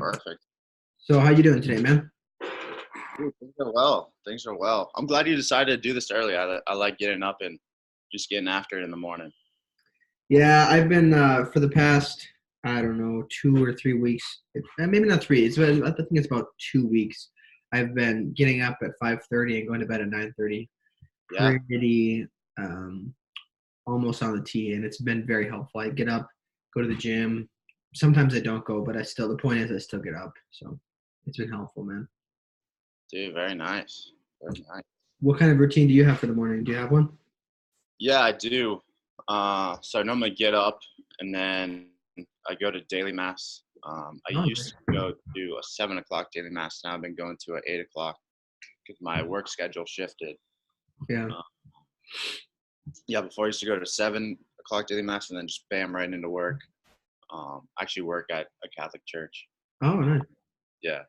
Perfect. So how you doing today, man? Dude, things are well. Things are well. I'm glad you decided to do this early. I like getting up and just getting after it in the morning. Yeah, I've been for the past I don't know 2 or 3 weeks, maybe not three. I think it's about 2 weeks. I've been getting up at 5:30 and going to bed at 9:30. Yeah, Pretty um, almost on the tee, and it's been very helpful. I get up, go to the gym. Sometimes I don't go, but I still. The point is, I still get up. So it's been helpful, man. dude, very nice. Very nice. What kind of routine do you have for the morning? Do you have one? Yeah, I do. So I normally get up and then I go to daily mass. I Oh, used to go to a 7 o'clock daily mass. Now I've been going to an 8 o'clock because my work schedule shifted. yeah. Uh, yeah, before I used to go to 7 o'clock daily mass and then just bam right into work. I actually work at a Catholic church. Oh, Uh, nice. yeah.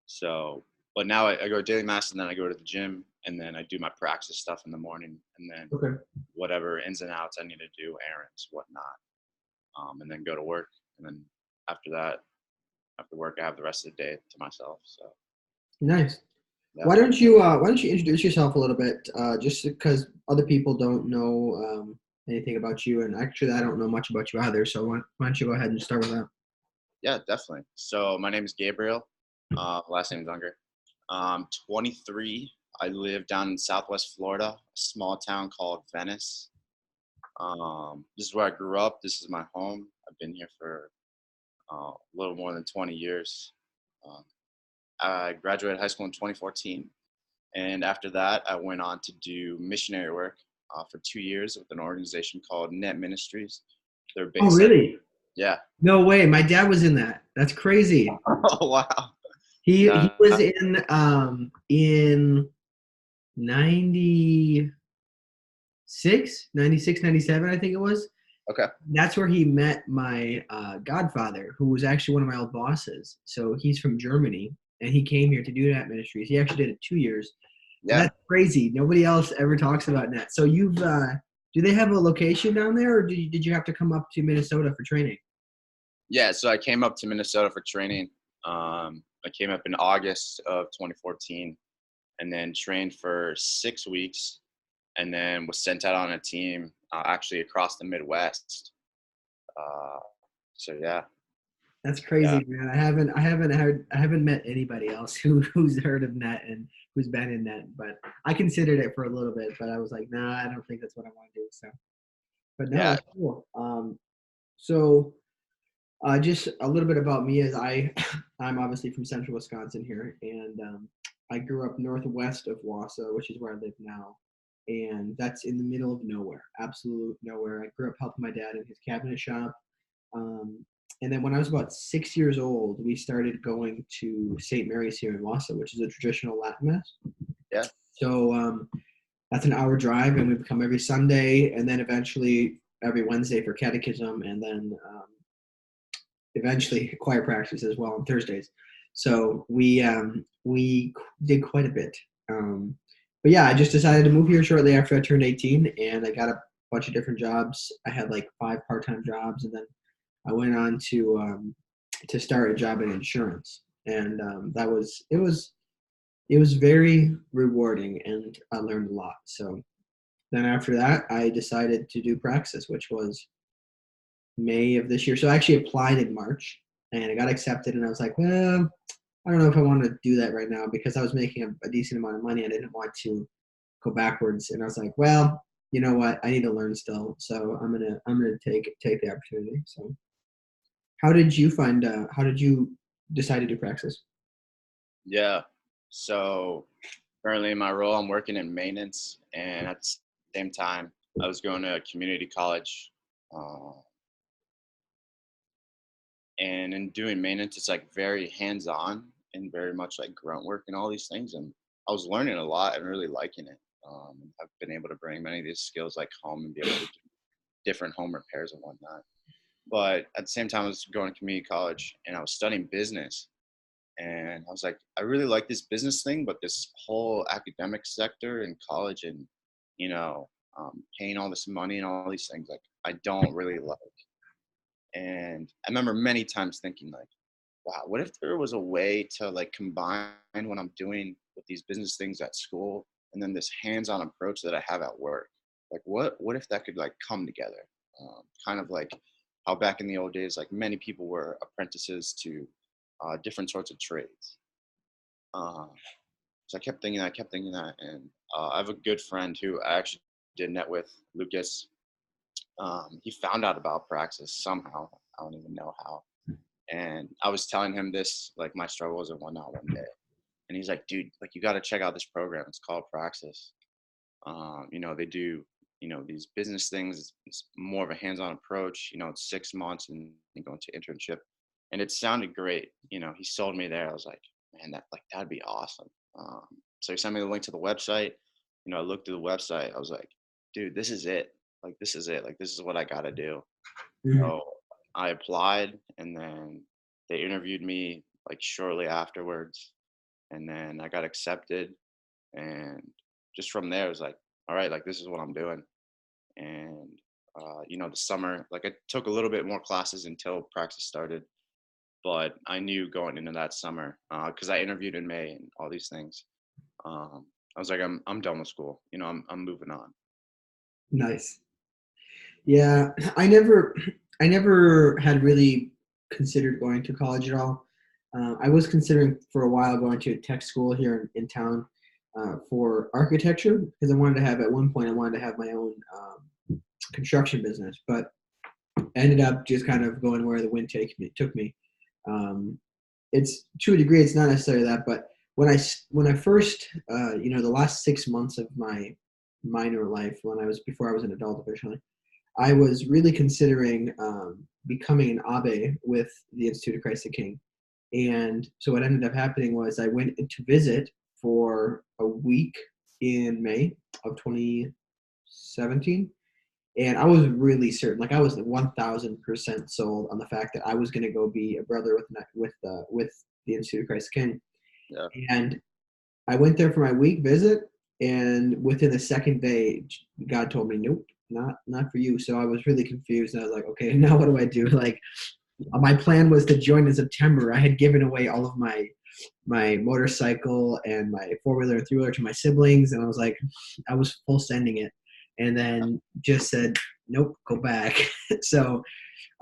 So, but now I go to daily mass and then I go to the gym and then I do my praxis stuff in the morning and then Okay. whatever ins and outs I need to do, errands, whatnot, and then go to work. And then after that, after work, I have the rest of the day to myself. So, Nice. yeah. Why don't you introduce yourself a little bit, just because other people don't know anything about you, and actually I don't know much about you either. So why don't you go ahead and start with that? Yeah, definitely. So my name is Gabriel. Last name is Unger. 23. I live down in Southwest Florida, a small town called Venice. This is where I grew up. This is my home. I've been here for a little more than 20 years. Um, I graduated high school in 2014. And after that, I went on to do missionary work for 2 years with an organization called Net Ministries. They're Oh, based out, really? yeah. No way. My dad was in that. That's crazy. Oh, wow. He Nah, was in 96, 96, 97, I think it was. okay. That's where he met my godfather, who was actually one of my old bosses. So he's from Germany, and he came here to do Net Ministries. He actually did it 2 years. And Yeah. that's crazy. Nobody else ever talks about Net. So do they have a location down there, or did you have to come up to Minnesota for training? Yeah. So I came up to Minnesota for training. I came up in August of 2014 and then trained for 6 weeks and then was sent out on a team actually across the Midwest. Uh, so, yeah. That's Yeah. crazy, man. I haven't met anybody else who's heard of Net and who's been in Net, but I considered it for a little bit, but I was like, nah, I don't think that's what I want to do. So, but no, Yeah. that's cool. So just a little bit about me is I'm obviously from central Wisconsin here, and I grew up northwest of Wausau, which is where I live now, and that's in the middle of nowhere, absolute nowhere. I grew up helping my dad in his cabinet shop, um, and then when I was about 6 years old, we started going to St. Mary's here in Wausau, which is a traditional Latin mass. Yeah. So that's an hour drive, and we come every Sunday, and then eventually every Wednesday for catechism, and then eventually choir practice as well on Thursdays. So we did quite a bit. But yeah, I just decided to move here shortly after I turned 18, and I got a bunch of different jobs. I had like 5 part-time jobs, and then I went on to start a job in insurance, and it was very rewarding, and I learned a lot. So then after that, I decided to do Praxis, which was May of this year. So I actually applied in March and I got accepted. And I was like, well, I don't know if I want to do that right now because I was making a decent amount of money. I didn't want to go backwards. And I was like, well, you know what? I need to learn still. So I'm gonna take the opportunity. So how did you decide to do Praxis? Yeah. So currently in my role, I'm working in maintenance, and at the same time, I was going to community college. Uh, and in doing maintenance, it's like very hands-on and very much like grunt work and all these things. And I was learning a lot and really liking it. I've been able to bring many of these skills like home and be able to do different home repairs and whatnot. But at the same time, I was going to community college and I was studying business. And I was like, I really like this business thing, but this whole academic sector in college and, you know, paying all this money and all these things, like I don't really like. And I remember many times thinking like, wow, what if there was a way to like combine what I'm doing with these business things at school and then this hands-on approach that I have at work? Like what if that could like come together? Kind of like how back in the old days, like many people were apprentices to different sorts of trades. Uh, so I kept thinking that, and I have a good friend who I actually did net with, Lucas. He found out about Praxis somehow. I don't even know how. And I was telling him this, like my struggles and whatnot one day. And he's like, dude, like you got to check out this program. It's called Praxis. They do, these business things. It's more of a hands-on approach. It's 6 months and you go into internship. And it sounded great. He sold me there. I was like, man, that'd be awesome. So he sent me the link to the website. I looked through the website. I was like, dude, this is it. Like, this is it. Like, this is what I got to do. Mhm. So I applied, and then they interviewed me like shortly afterwards, and then I got accepted. And just from there, it was like, all right, like this is what I'm doing. And the summer, like I took a little bit more classes until Praxis started, but I knew going into that summer because I interviewed in May and all these things. I was like, I'm done with school. I'm moving on. Nice. Yeah, I never had really considered going to college at all. I was considering for a while going to a tech school here in town for architecture because at one point I wanted to have my own construction business, but ended up just kind of going where the wind took me. Um, it's to a degree, it's not necessarily that, but when I first, the last 6 months of my minor life, before I was an adult officially, I was really considering becoming an abbé with the Institute of Christ the King. And so what ended up happening was I went to visit for a week in May of 2017. And I was really certain, like I was 1,000% sold on the fact that I was going to go be a brother with the Institute of Christ the King. Yeah. And I went there for my week visit, and within the second day, God told me, "Nope, not for you." So I was really confused, and I was like, "Okay, now what do I do?" Like, my plan was to join in September. I had given away all of my motorcycle and my 4-wheeler and 3-wheeler to my siblings, and I was full sending it, and then just said, "Nope, go back." So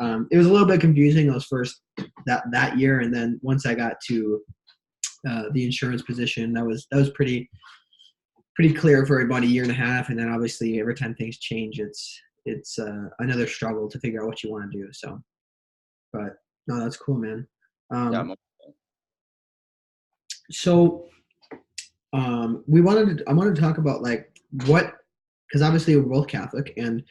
it was a little bit confusing those first that year, and then once I got to the insurance position, that was pretty clear for about a year and a half, and then obviously every time things change, it's another struggle to figure out what you want to do. So, but no, that's cool, man. Yeah. So I wanted to talk about like because obviously we're both Catholic, and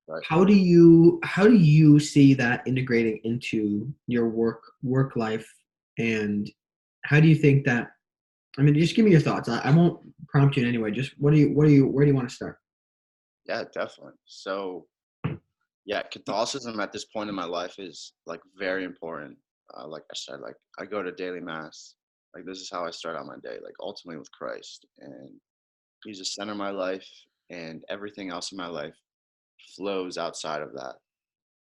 Right. how do you see that integrating into your work life, and how do you think that? I mean, just give me your thoughts. I won't prompt you in any way. Just where do you want to start? Yeah, definitely. So, yeah, Catholicism at this point in my life is like very important. Like I said, like I go to daily mass. Like this is how I start out my day, like ultimately with Christ. And he's the center of my life, and everything else in my life flows outside of that.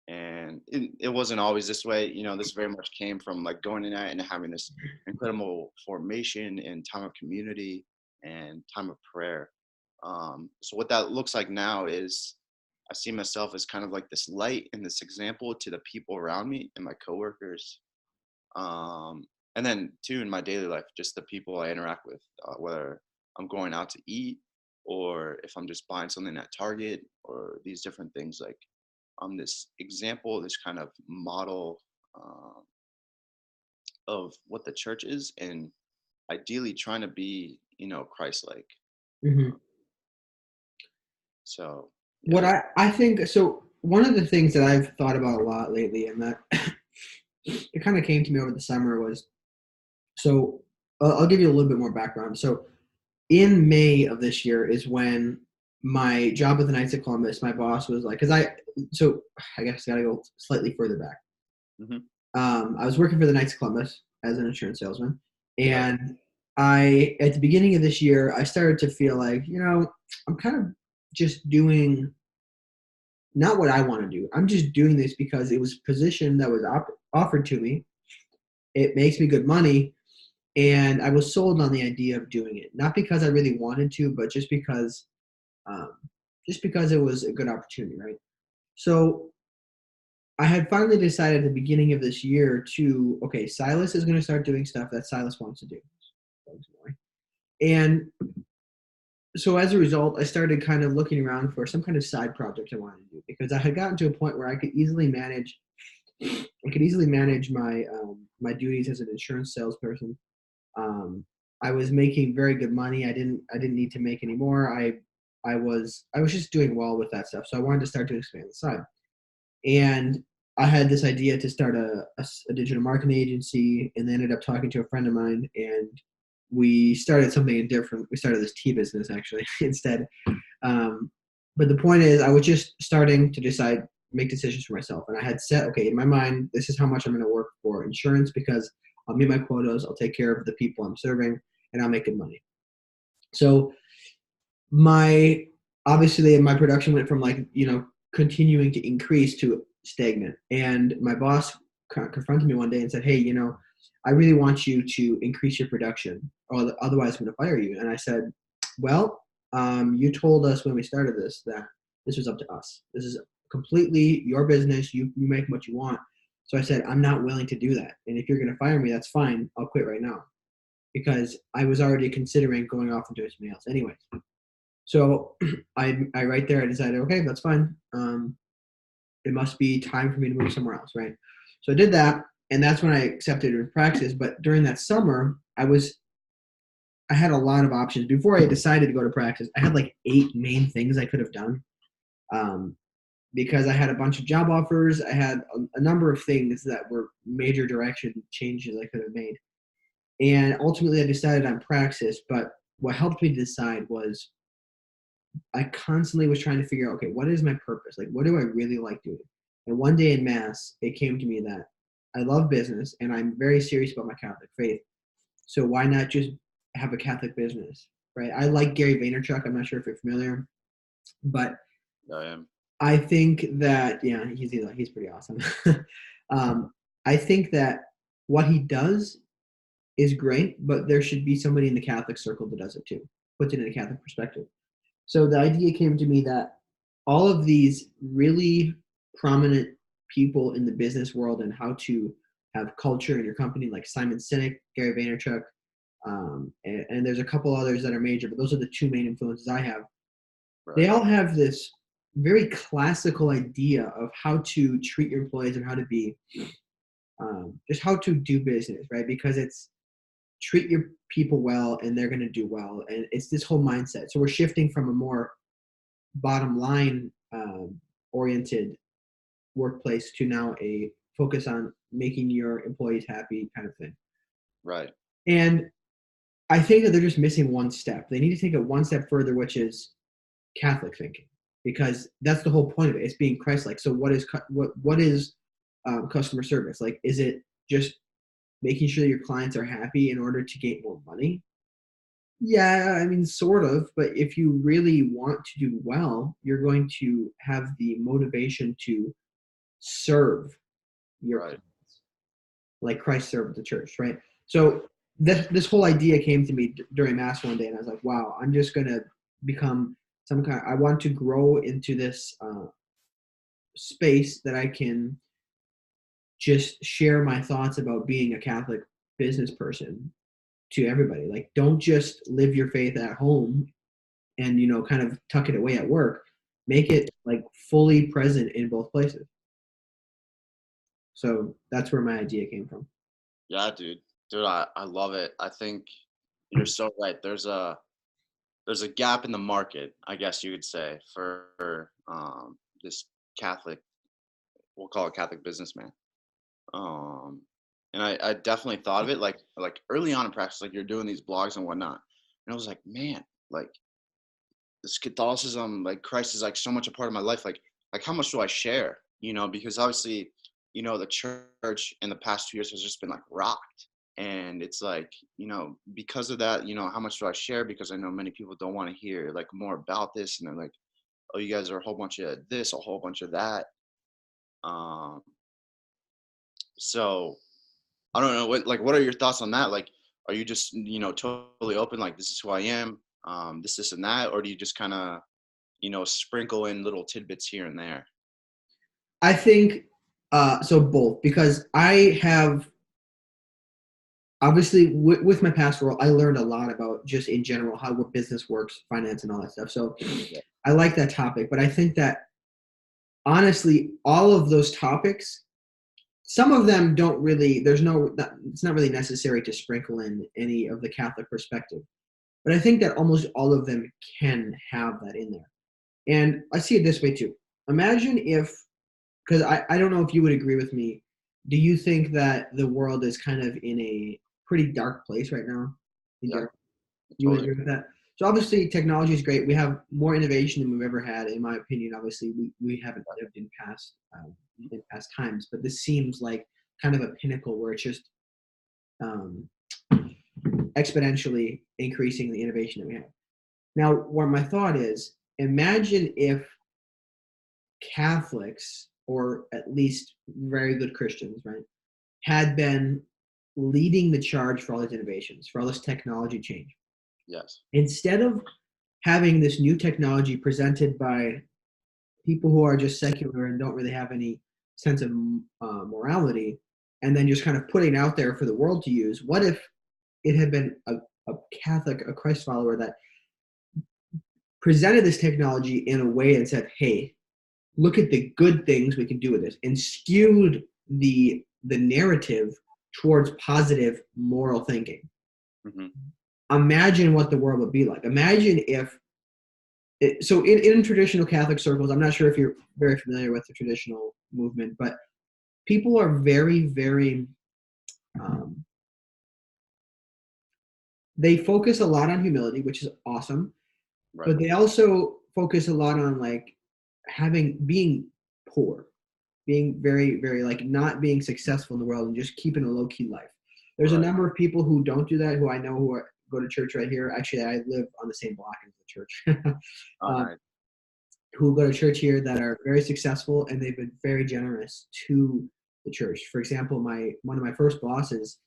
And it wasn't always this way. This very much came from like going in that and having this incredible formation and time of community and time of prayer. So what that looks like now is I see myself as kind of like this light and this example to the people around me and my coworkers. And then too in my daily life, just the people I interact with, whether I'm going out to eat or if I'm just buying something at Target or these different things. Like I'm this example, this kind of model uh, of what the church is, and ideally trying to be, Christ-like. Mm-hmm. Uh, so What yeah. I think so. One of the things that I've thought about a lot lately, and that it kind of came to me over the summer, was so. I'll give you a little bit more background. So, in May of this year is when my job at the Knights of Columbus, my boss was like, so I guess I got to go slightly further back. Hmm. I was working for the Knights of Columbus as an insurance salesman, Right. and at the beginning of this year, I started to feel like, I'm kind of just doing not what I want to do. I'm just doing this because it was a position that was offered to me, it makes me good money. And I was sold on the idea of doing it, not because I really wanted to, but um, just because it was a good opportunity, right? So I had finally decided at the beginning of this year to, okay, Silas is going to start doing stuff that Silas wants to do. And so as a result, I started kind of looking around for some kind of side project I wanted to do because I had gotten to a point where I could easily manage my duties as an insurance salesperson. I was making very good money. I didn't need to make any more. I was just doing well with that stuff. So I wanted to start to expand the side. And I had this idea to start a digital marketing agency, and they ended up talking to a friend of mine, and we started something different. We started this tea business actually instead. Um, but the point is, I was just starting to make decisions for myself, and I had set, okay, in my mind, this is how much I'm going to work for insurance because I'll meet my quotas, I'll take care of the people I'm serving, and I'll make good money. So my obviously my production went from continuing to increase to stagnant, and my boss confronted me one day and said, hey, I really want you to increase your production or otherwise I'm going to fire you. And I said, well, you told us when we started this that this was up to us. This is completely your business. You make what you want. So I said, I'm not willing to do that, and if you're going to fire me, that's fine. I'll quit right now, because I was already considering going off and doing something else anyways. So I right there, I decided, okay, that's fine. It must be time for me to move somewhere else, right? So I did that, and that's when I accepted with Praxis. But during that summer, I had a lot of options. Before I decided to go to Praxis, I had like 8 main things I could have done, because I had a bunch of job offers. I had a number of things that were major direction changes I could have made. And ultimately, I decided on Praxis. But what helped me decide was I constantly was trying to figure out, okay, what is my purpose? Like, what do I really like doing? And one day in Mass, it came to me that I love business and I'm very serious about my Catholic faith. So why not just have a Catholic business, right? I like Gary Vaynerchuk. I'm not sure if you're familiar, but I am. I think that, yeah, he's pretty awesome. I think that what he does is great, but there should be somebody in the Catholic circle that does it too, puts it in a Catholic perspective. So the idea came to me that all of these really prominent people in the business world and how to have culture in your company, like Simon Sinek, Gary Vaynerchuk, and there's a couple others that are major, but those are the 2 main influences I have. Right. They all have this very classical idea of how to treat your employees and how to be, just how to do business, right? Because it's treat your people well and they're going to do well. And it's this whole mindset. So we're shifting from a more bottom line oriented workplace to now a focus on making your employees happy kind of thing. Right. And I think that they're just missing one step. They need to take it one step further, which is Catholic thinking, because that's the whole point of it. It's being Christ-like. So what is customer service? Like, is it just making sure your clients are happy in order to get more money? Yeah, I mean, sort of. But if you really want to do well, you're going to have the motivation to serve your Right. clients, like Christ served the church, right? So this whole idea came to me during Mass one day, and I was like, wow, I'm just going to become some kind. I want to grow into this space that I can just share my thoughts about being a Catholic business person to everybody. Like, don't just live your faith at home and kind of tuck it away at work. Make it like fully present in both places. So that's where my idea came from. Yeah, dude. I love it. I think you're so right. There's a gap in the market, I guess you could say, for this Catholic, we'll call it Catholic businessman. Um, and I definitely thought of it like early on in Praxis, like you're doing these blogs and whatnot. And I was like, man, like this Catholicism, like Christ is like so much a part of my life. Like how much do I share? Because obviously, the church in the past 2 years has just been like rocked. And it's like, because of that, how much do I share? Because I know many people don't want to hear like more about this. And they're like, oh, you guys are a whole bunch of this, a whole bunch of that. Um, so I don't know what are your thoughts on that? Like, are you just totally open? Like, this is who I am, this and that, or do you just kind of sprinkle in little tidbits here and there? I think so both, because I have obviously with my past role, I learned a lot about just in general how what business works, finance, and all that stuff. So Yeah. I like that topic, but I think that honestly, all of those topics, some of them don't really. It's not really necessary to sprinkle in any of the Catholic perspective. But I think that almost all of them can have that in there. And I see it this way too. Imagine if, because I don't know if you would agree with me. Do you think that the world is kind of in a pretty dark place right now in Yeah, general? You would totally. agree with that? So obviously technology is great. We have more innovation than we've ever had, in my opinion. Obviously, we haven't lived in past times, but this seems like kind of a pinnacle where it's just um, exponentially increasing the innovation that we have. Now, where my thought is, imagine if Catholics, or at least very good Christians, right, had been leading the charge for all these innovations, for all this technology change. Yes. Instead of having this new technology presented by people who are just secular and don't really have any sense of morality, and then just kind of putting out there for the world to use, what if it had been a Catholic, a Christ follower that presented this technology in a way and said, hey, look at the good things we can do with this, and skewed the narrative towards positive moral thinking. Mm-hmm. Imagine what the world would be like. Imagine if so in traditional Catholic circles, I'm not sure if you're very familiar with the traditional movement, but people are very, very um, they focus a lot on humility, which is awesome, Right. but they also focus a lot on like being poor, being very, very like not being successful in the world and just keeping a low key life. There's a Right. number of people who don't do that, who I know go to church right here. Actually, I live on the same block as the church. Oh, nice. Who go to church here that are very successful, and they've been very generous to the church. For example, one of my first bosses,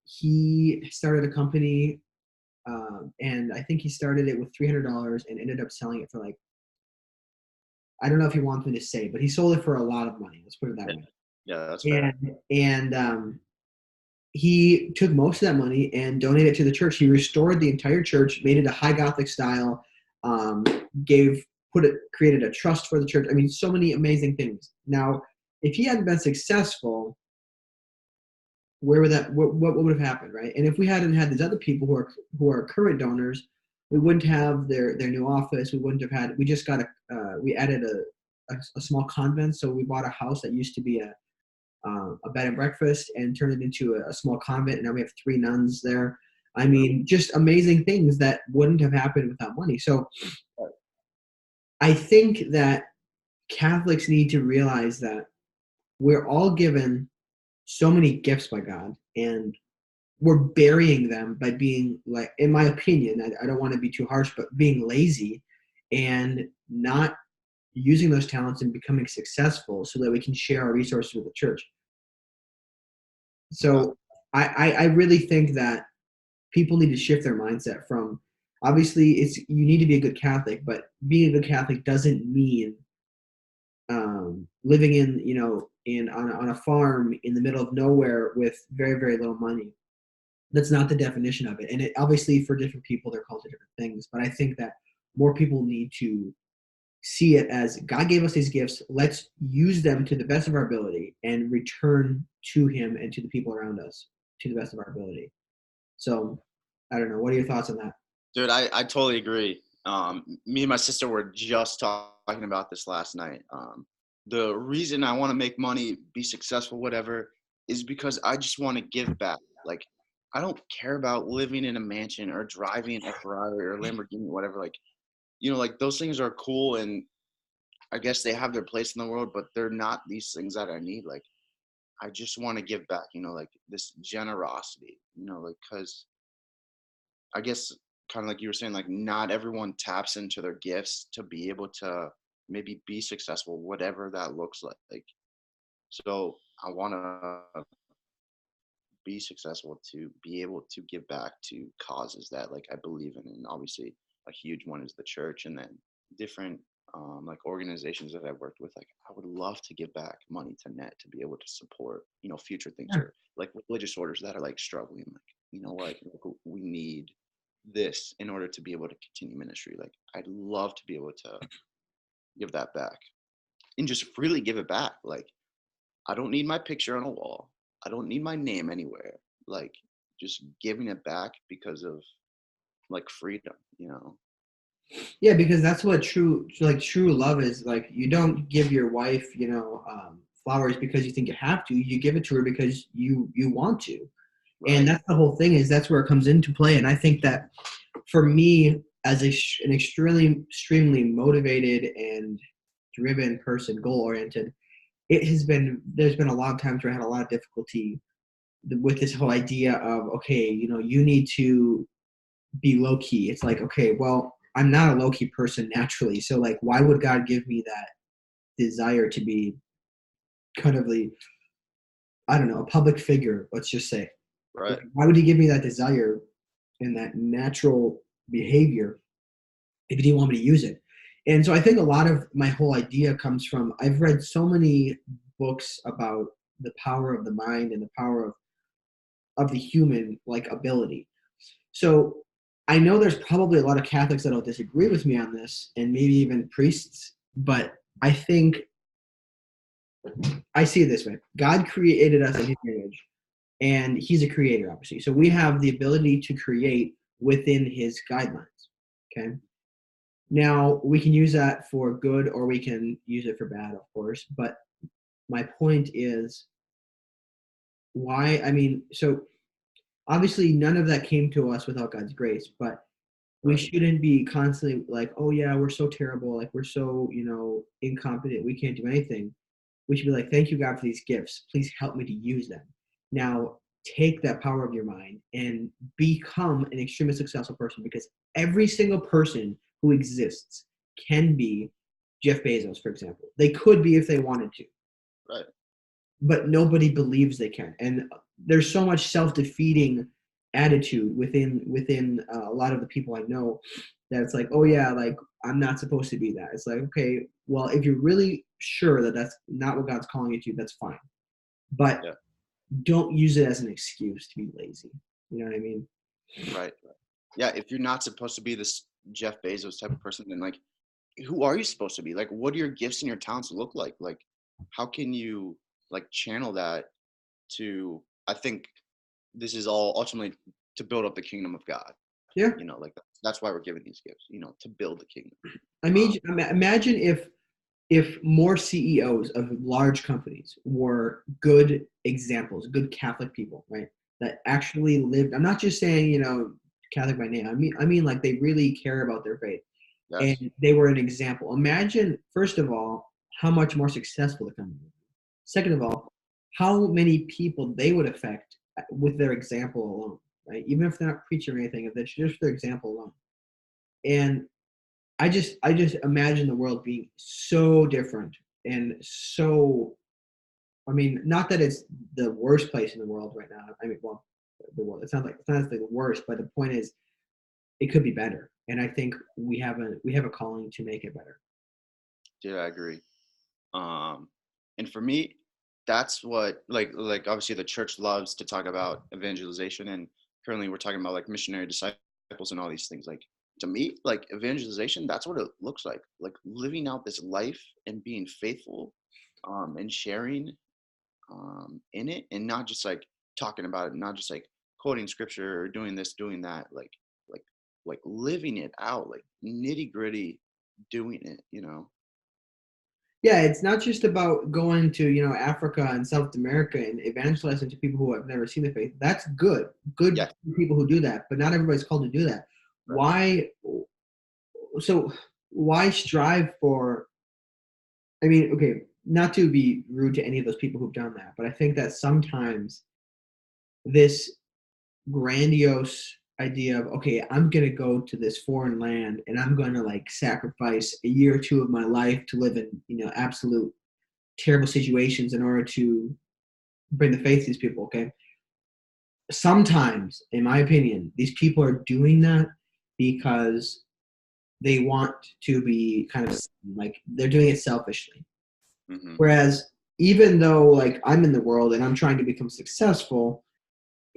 he started a company, and I think he started it with $300 and ended up selling it for like, I don't know if he wants me to say, but he sold it for a lot of money. Let's put it that Yeah. way. Yeah, that's fair. And he took most of that money and donated it to the church. He restored the entire church, made it a high Gothic style, um, created a trust for the church. I mean, so many amazing things. Now, if he hadn't been successful, where would what would have happened, right? And if we hadn't had these other people who are current donors, we wouldn't have their new office. We wouldn't have had. We just got we added a small convent. So we bought a house that used to be a bed and breakfast and turned it into a small convent. And now we have 3 nuns there. I mean, just amazing things that wouldn't have happened without money. So I think that Catholics need to realize that we're all given so many gifts by God, and we're burying them by being, like, in my opinion, I don't want to be too harsh, but being lazy and not using those talents and becoming successful so that we can share our resources with the church. So I really think that people need to shift their mindset from, obviously you need to be a good Catholic, but being a good Catholic doesn't mean living on a farm in the middle of nowhere with very, very little money. That's not the definition of it. And it, obviously for different people, they're called to different things. But I think that more people need to see it as God gave us these gifts. Let's use them to the best of our ability and return to Him and to the people around us to the best of our ability. So I don't know. What are your thoughts on that? Dude, I totally agree. Me and my sister were just talking about this last night. The reason I want to make money, be successful, whatever, is because I just want to give back. Like, I don't care about living in a mansion or driving a Ferrari or Lamborghini, whatever. Like, like those things are cool, and I guess they have their place in the world, but they're not these things that I need. Like, I just want to give back, like this generosity, like, because I guess kind of like you were saying, like not everyone taps into their gifts to be able to maybe be successful, whatever that looks like. So I want to be successful, to be able to give back to causes that like I believe in. And obviously a huge one is the church, and then different like organizations that I've worked with. Like I would love to give back money to net to be able to support, future things, Yeah. or like religious orders that are like struggling. Like, you know what, we need this in order to be able to continue ministry. Like I'd love to be able to give that back and just freely give it back. Like I don't need my picture on a wall. I don't need my name anywhere. Like just giving it back because of like freedom. Yeah, because that's what true love is. Like, you don't give your wife, flowers because you think you have to. You give it to her because you want to. And Right. that's the whole thing, is that's where it comes into play. And I think that for me, as an extremely motivated and driven person, goal oriented, there's been a lot of times where I had a lot of difficulty with this whole idea of, okay, you need to be low key. It's like, okay, well, I'm not a low key person naturally. So like, why would God give me that desire to be kind of I don't know, a public figure, let's just say? Right. Like, why would he give me that desire and that natural behavior if he didn't want me to use it? And so I think a lot of my whole idea comes from, I've read so many books about the power of the mind and the power of the human like ability. So I know there's probably a lot of Catholics that'll disagree with me on this, and maybe even priests, but I think I see it this way. God created us in his image, and he's a creator, obviously. So we have the ability to create within his guidelines. Okay. Now we can use that for good, or we can use it for bad, of course. But my point is, why? I mean, so obviously none of that came to us without God's grace, but we Right. shouldn't be constantly like, oh yeah, we're so terrible, like we're so, incompetent, we can't do anything. We should be like, thank you, God, for these gifts. Please help me to use them. Now, take that power of your mind and become an extremely successful person, because every single person who exists can be Jeff Bezos, for example. They could be if they wanted to, Right. but nobody believes they can. And there's so much self-defeating attitude within a lot of the people I know, that it's like, oh yeah, like I'm not supposed to be that. It's like, okay, well, if you're really sure that that's not what God's calling you to, that's fine, but Yeah. don't use it as an excuse to be lazy. You know what I mean? Right. Yeah. If you're not supposed to be this Jeff Bezos type of person, then like, who are you supposed to be? Like, what do your gifts and your talents look like? Like, how can you like channel that to? I think this is all ultimately to build up the kingdom of God. Yeah. Like that's why we're given these gifts. To build the kingdom. I mean, imagine if more CEOs of large companies were good examples, good Catholic people, right? That actually lived. I'm not just saying, Catholic by name. I mean, like they really care about their faith, and Yes. they were an example. Imagine, first of all, how much more successful the company would be. Second of all, how many people they would affect with their example alone, right? Even if they're not preaching or anything, if it's just their example alone. And I just imagine the world being so different, and so, I mean, not that it's the worst place in the world right now. I mean, well, the world. It's not the worst, but the point is, it could be better. And I think we have a calling to make it better. Yeah, I agree. Um, and for me, that's what like obviously the church loves to talk about evangelization, and currently we're talking about like missionary disciples and all these things. Like to me, like evangelization, that's what it looks like living out this life and being faithful, and sharing in it, and not just like talking about it, not just like quoting scripture or doing this, doing that, like like living it out, like nitty gritty, doing it. Yeah, it's not just about going to, Africa and South America and evangelizing to people who have never seen the faith. That's good. Good Yeah. people who do that, but not everybody's called to do that. Right. Why so why strive for, I mean, okay, not to be rude to any of those people who've done that, but I think that sometimes this grandiose idea of, okay, I'm going to go to this foreign land and I'm going to like sacrifice a year or two of my life to live in, absolute terrible situations in order to bring the faith to these people, okay? sometimes, in my opinion, these people are doing that because they want to be kind of like they're doing it selfishly. Hmm. Whereas even though like I'm in the world and I'm trying to become successful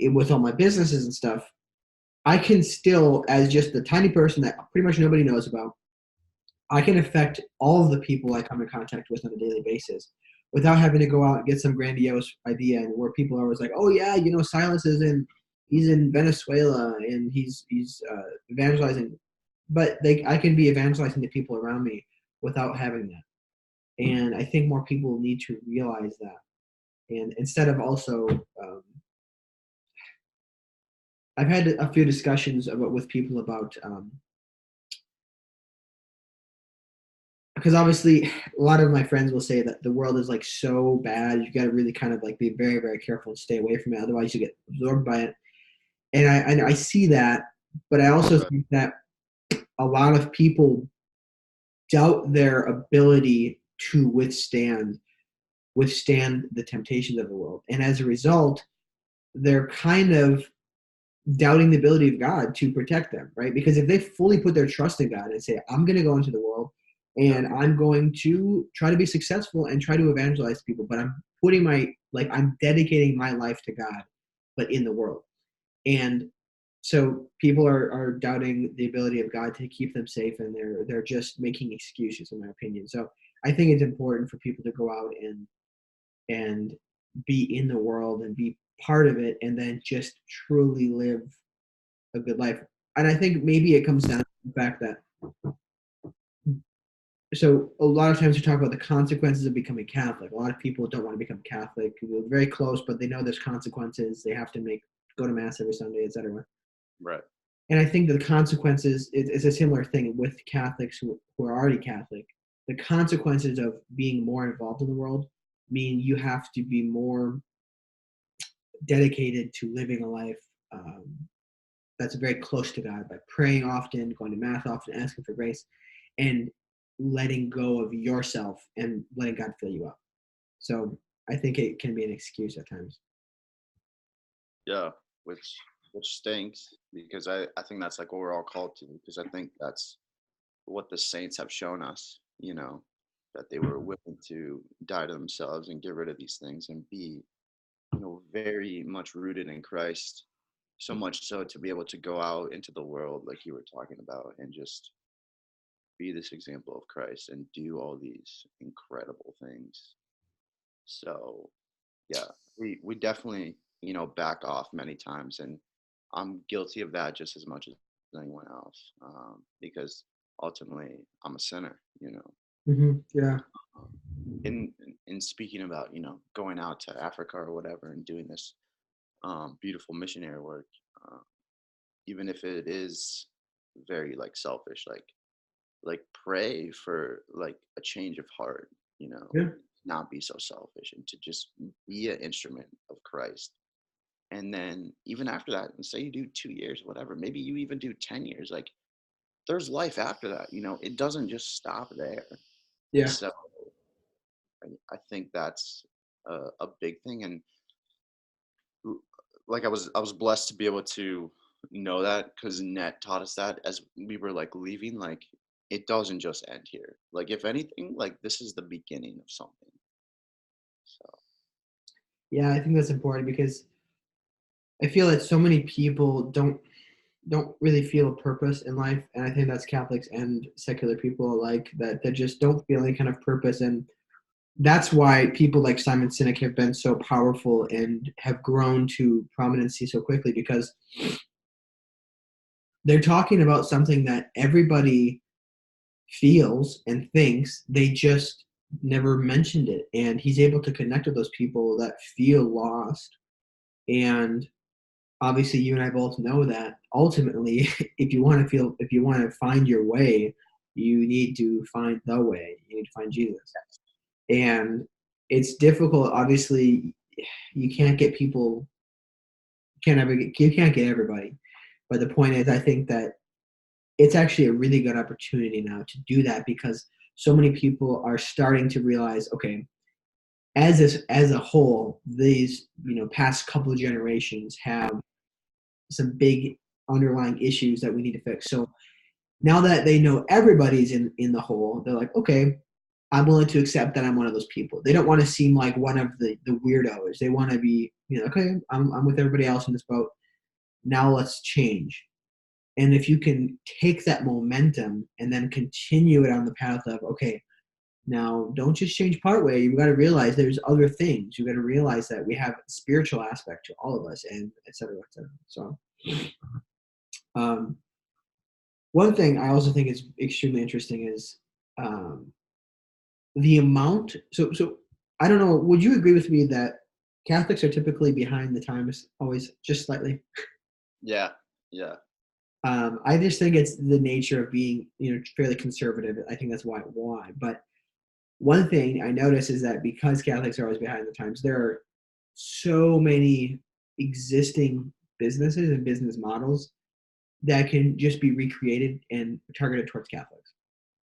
with all my businesses and stuff, I can still, as just the tiny person that pretty much nobody knows about, I can affect all of the people I come in contact with on a daily basis without having to go out and get some grandiose idea and where people are always like, oh yeah, Silas he's in Venezuela and he's evangelizing, but I can be evangelizing the people around me without having that. And I think more people need to realize that. And instead of also, I've had a few discussions with people about, because obviously a lot of my friends will say that the world is like so bad, you got to really kind of like be very, very careful and stay away from it. Otherwise you get absorbed by it. And I see that, but I also Right. think that a lot of people doubt their ability to withstand the temptations of the world. And as a result, they're kind of doubting the ability of God to protect them, right? Because if they fully put their trust in God and say, I'm going to go into the world and I'm going to try to be successful and try to evangelize people, but I'm dedicating my life to God, but in the world. And so people are doubting the ability of God to keep them safe, and they're just making excuses, in my opinion. So I think it's important for people to go out and be in the world and be part of it, and then just truly live a good life. And I think maybe it comes down to the fact that, so a lot of times we talk about the consequences of becoming Catholic. A lot of people don't want to become Catholic. They're very close, but they know there's consequences. They have to go to mass every Sunday, etc. Right. And I think the consequences is a similar thing with Catholics who are already Catholic. The consequences of being more involved in the world mean you have to be more dedicated to living a life um, that's very close to God by praying often, going to mass often, asking for grace, and letting go of yourself and letting God fill you up. So I think it can be an excuse at times. Yeah, which stinks because I think that's like what we're all called to, because I think that's what the saints have shown us, that they were willing to die to themselves and get rid of these things and be, very much rooted in Christ. So much so to be able to go out into the world like you were talking about and just be this example of Christ and do all these incredible things. So yeah, we definitely, back off many times, and I'm guilty of that just as much as anyone else, because ultimately I'm a sinner. Yeah. Um, in speaking about, going out to Africa or whatever and doing this beautiful missionary work, uh, even if it is very like selfish, like pray for like a change of heart, Yeah. not be so selfish and to just be an instrument of Christ. And then even after that, say you do 2 years, whatever, maybe you even do 10 years, like there's life after that, it doesn't just stop there. Yeah. So I think that's a big thing. And like I was blessed to be able to know that, because Net taught us that as we were like leaving, like it doesn't just end here. Like if anything, like this is the beginning of something. So Yeah, I think that's important because I feel that so many people don't really feel a purpose in life, and I think that's Catholics and secular people alike, that they just don't feel any kind of purpose. And that's why people like Simon Sinek have been so powerful and have grown to prominency so quickly, because they're talking about something that everybody feels and thinks, they just never mentioned it, and he's able to connect with those people that feel lost. And obviously you and I both know that ultimately if you want to find your way, you need to find the way, you need to find Jesus. And it's difficult, obviously. You can't get people, you can't get everybody, but the point is, I think that it's actually a really good opportunity now to do that, because so many people are starting to realize, okay, as a whole, these past couple of generations have some big underlying issues that we need to fix. So now that they know everybody's in the hole, they're like, okay, I'm willing to accept that I'm one of those people. They don't want to seem like one of the weirdos. They want to be, okay, I'm with everybody else in this boat. Now let's change. And if you can take that momentum and then continue it on the path of, okay, now don't just change partway. You've got to realize there's other things. You've got to realize that we have a spiritual aspect to all of us, and et cetera, et cetera. So, one thing I also think is extremely interesting is the amount. So I don't know. Would you agree with me that Catholics are typically behind the times, always just slightly? Yeah. Yeah. I just think it's the nature of being, fairly conservative. I think that's why. But one thing I notice is that because Catholics are always behind the times, there are so many existing businesses and business models that can just be recreated and targeted towards Catholics,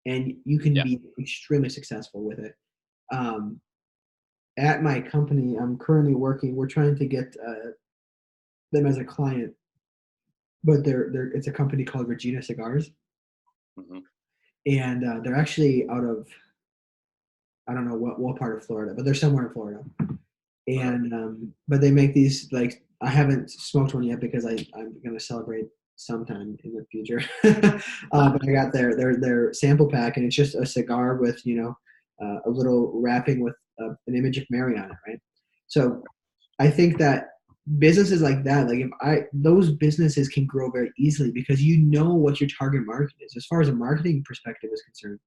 and you can Yeah. be extremely successful with it. At my company, I'm currently working. We're trying to get them as a client, but it's a company called Regina Cigars, Mm-hmm. and they're actually out of, I don't know what part of Florida, but they're somewhere in Florida. And but they make these, like, I haven't smoked one yet because I'm gonna celebrate sometime in the future. But I got their sample pack, and it's just a cigar with a little wrapping with an image of Mary on it, right? So I think that businesses like that, like those businesses can grow very easily because you know what your target market is. As far as a marketing perspective is concerned,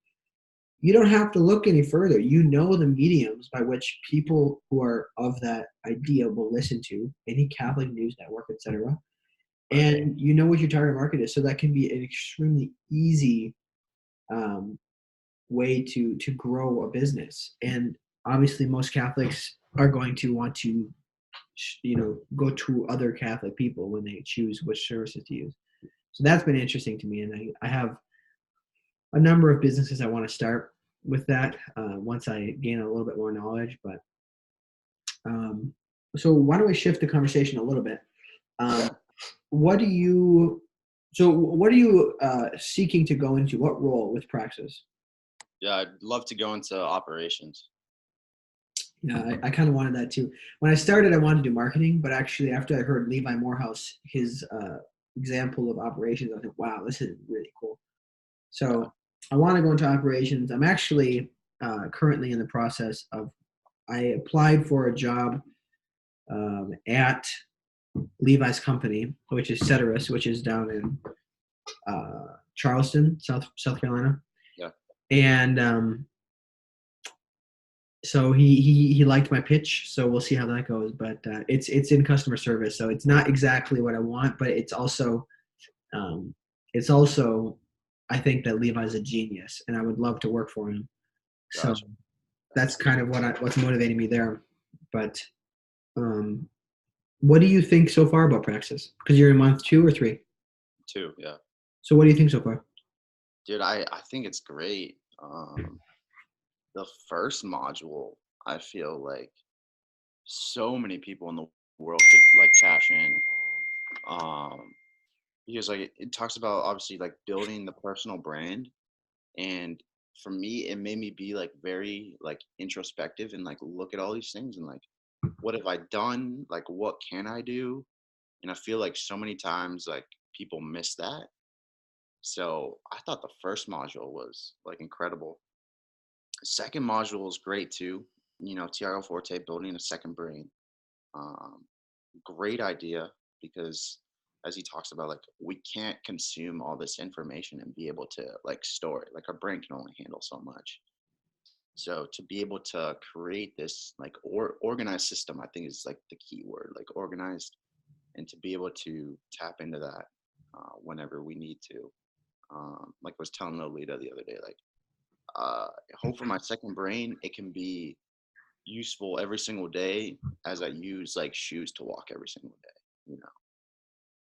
you don't have to look any further. You know the mediums by which people who are of that idea will listen to, any Catholic news network, etc. And you know what your target market is, so that can be an extremely easy way to grow a business. And obviously, most Catholics are going to want to, go to other Catholic people when they choose which services to use. So that's been interesting to me, and I have a number of businesses I want to start with that once I gain a little bit more knowledge. But so why don't we shift the conversation a little bit? What do you? So what are you seeking to go into? What role with Praxis? Yeah, I'd love to go into operations. Yeah, I kind of wanted that too. When I started, I wanted to do marketing, but actually, after I heard Levi Morehouse, his example of operations, I think, wow, this is really cool. So I want to go into operations. I'm actually currently in the process of, I applied for a job at Levi's company, which is Ceteris, which is down in Charleston, South Carolina. Yeah. And so he liked my pitch, so we'll see how that goes. But it's in customer service, so it's not exactly what I want, but it's also I think that Levi's a genius, and I would love to work for him. So Gotcha. that's kind of what's motivating me there. But what do you think so far about Praxis? Because you're in month 2 or 3. 2, yeah. So what do you think so far? Dude, I think it's great. The first module, I feel like so many people in the world could like cash in. Because like it talks about obviously like building the personal brand, and for me it made me be like very like introspective and like look at all these things and like what have I done, like what can I do. And I feel like so many times like people miss that. So I thought the first module was like incredible. The second module is great too. Tiago Forte building a second brain. Um, Great idea, because as he talks about, like we can't consume all this information and be able to like store it. Like our brain can only handle so much. So to be able to create this like organized system, I think is like the key word, like organized, and to be able to tap into that whenever we need to. Like I was telling Lolita the other day, like hope for my second brain, it can be useful every single day as I use like shoes to walk every single day.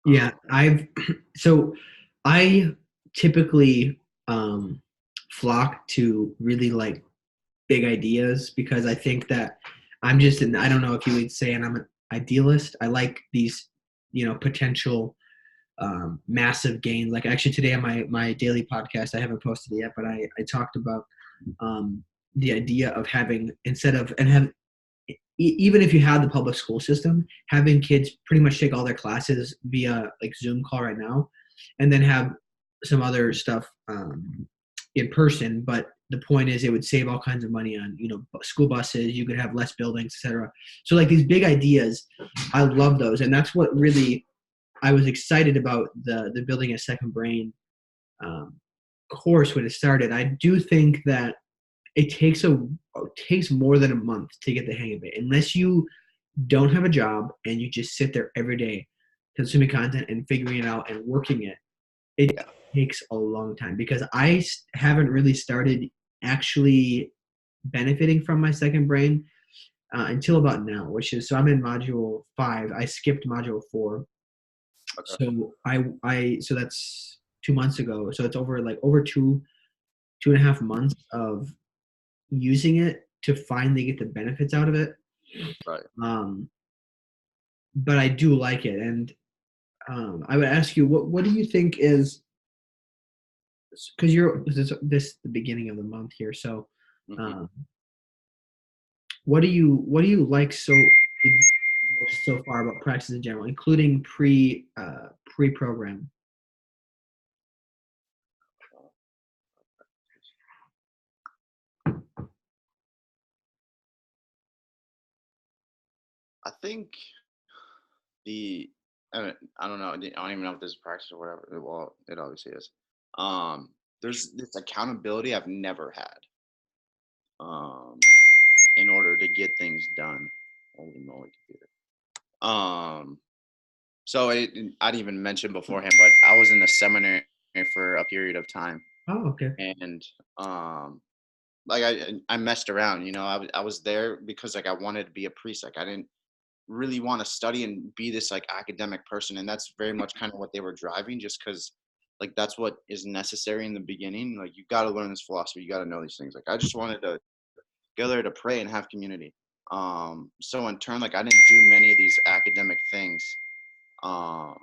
Yeah, I typically flock to really like big ideas because I think that I'm just, I don't know if you would say, and I'm an idealist. I like these, potential massive gains. Like actually today on my daily podcast, I haven't posted it yet, but I talked about the idea of having, instead of, and have, even if you have the public school system, having kids pretty much take all their classes via like Zoom call right now, and then have some other stuff in person. But the point is, it would save all kinds of money on school buses. You could have less buildings, etc. So like these big ideas, I love those, and that's what really I was excited about the building a second brain um, course when it started. I do think that it takes more than a month to get the hang of it, unless you don't have a job and you just sit there every day consuming content and figuring it out and working it. It Yeah. takes a long time because I haven't really started actually benefiting from my second brain until about now, which is, so I'm in module 5. I skipped module 4. Okay. So so that's 2 months ago. So it's over 2.5 months of using it to finally get the benefits out of it. Right. Um, but I do like it, and I would ask you, what do you think is, because you're this the beginning of the month here, so Hmm. um, what do you like most so far about Praxis in general, including pre-program? I think I don't know. I don't even know if this is practice or whatever. Well, it obviously is. Um, there's this accountability I've never had. Um, in order to get things done. Holy moly, computer. Um, so I'd even mentioned beforehand, but I was in a seminary for a period of time, Oh, okay. and um, like I messed around. I was there because like I wanted to be a priest. Like I didn't really want to study and be this like academic person, and that's very much kind of what they were driving, just because like that's what is necessary in the beginning. Like you got to learn this philosophy, you got to know these things. Like I just wanted to go there to pray and have community. So in turn, like I didn't do many of these academic things, um,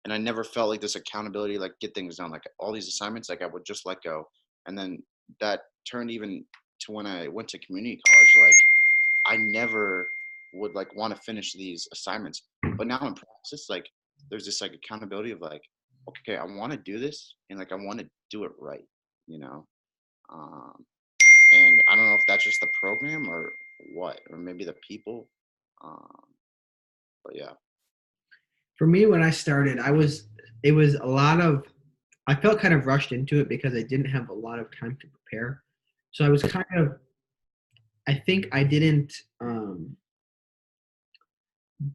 and I never felt like this accountability, like get things done. Like all these assignments, like I would just let go, and then that turned even to when I went to community college. Like I never would like want to finish these assignments, but now in practice, like there's this like accountability of like, okay, I want to do this, and like I want to do it right, you know. Um, and I don't know if that's just the program or what, or maybe the people. Um, but yeah. For me, when I started, it was a lot of, I felt kind of rushed into it because I didn't have a lot of time to prepare. So I was kind of, I think I didn't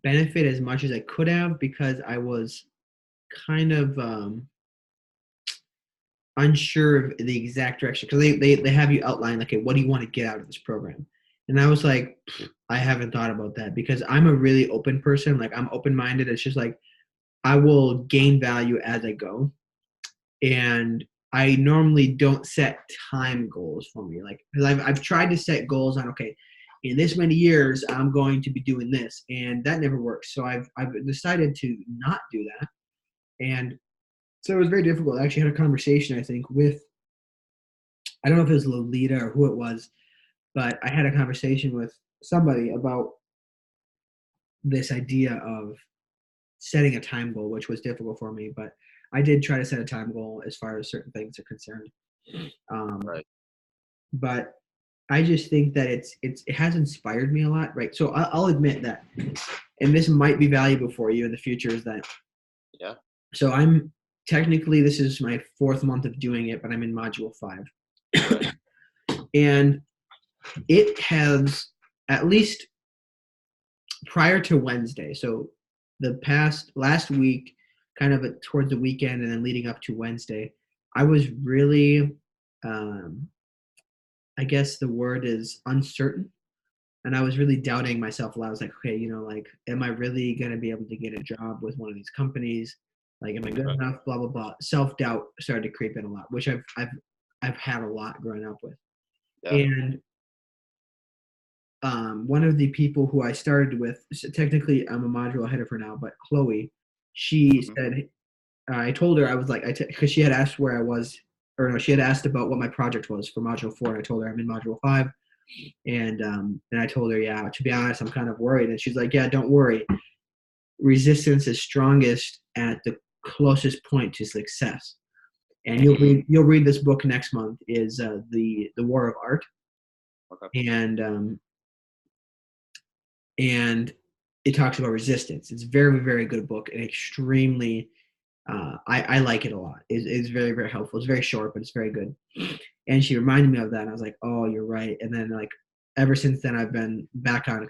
benefit as much as I could have because I was kind of unsure of the exact direction, because they have you outline like, okay, what do you want to get out of this program? And I was like, I haven't thought about that, because I'm a really open person. Like I'm open-minded. It's just like I will gain value as I go. And I normally don't set time goals for me. Like, because I've tried to set goals on, okay, in this many years I'm going to be doing this, and that never works. So I've decided to not do that. And so it was very difficult. I actually had a conversation, I think, with, I don't know if it was Lolita or who it was, but I had a conversation with somebody about this idea of setting a time goal, which was difficult for me. But I did try to set a time goal as far as certain things are concerned. Um, Right. but I just think that it has inspired me a lot, right? So I'll admit that, and this might be valuable for you in the future, is that, Yeah. so I'm technically, this is my 4th month of doing it, but I'm in module 5. Right. And it has, at least prior to Wednesday, so the past last week, kind of towards the weekend and then leading up to Wednesday, I was really, um, I guess the word is uncertain. And I was really doubting myself a lot. I was like, okay, like, am I really going to be able to get a job with one of these companies? Like, am I good Okay. enough? Blah, blah, blah. Self-doubt started to creep in a lot, which I've had a lot growing up with. Yeah. And one of the people who I started with, so technically I'm a module ahead of her now, but Chloe, she Hmm. said, I told her, I was like, because she had asked where I was, or no, she had asked about what my project was for module 4. And I told her I'm in module 5. And I told her, yeah, to be honest, I'm kind of worried. And she's like, yeah, don't worry. Resistance is strongest at the closest point to success. And Hmm. you'll read this book next month, is the War of Art. Okay. And it talks about resistance. It's a very, very good book and extremely I like it a lot. It's very, very helpful. It's very short, but it's very good. And she reminded me of that, and I was like, oh, you're right. And then like ever since then, I've been back on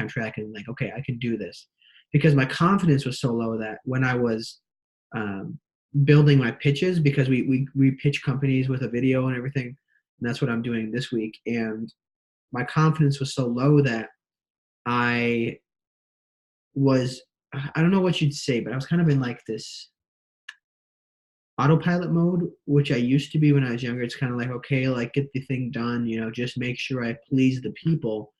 track and like, okay, I can do this, because my confidence was so low that when I was um, building my pitches, because we pitch companies with a video and everything, and that's what I'm doing this week. And my confidence was so low that I was, I don't know what you'd say, but I was kind of in like this autopilot mode, which I used to be when I was younger. It's kind of like, okay, like get the thing done, just make sure I please the people.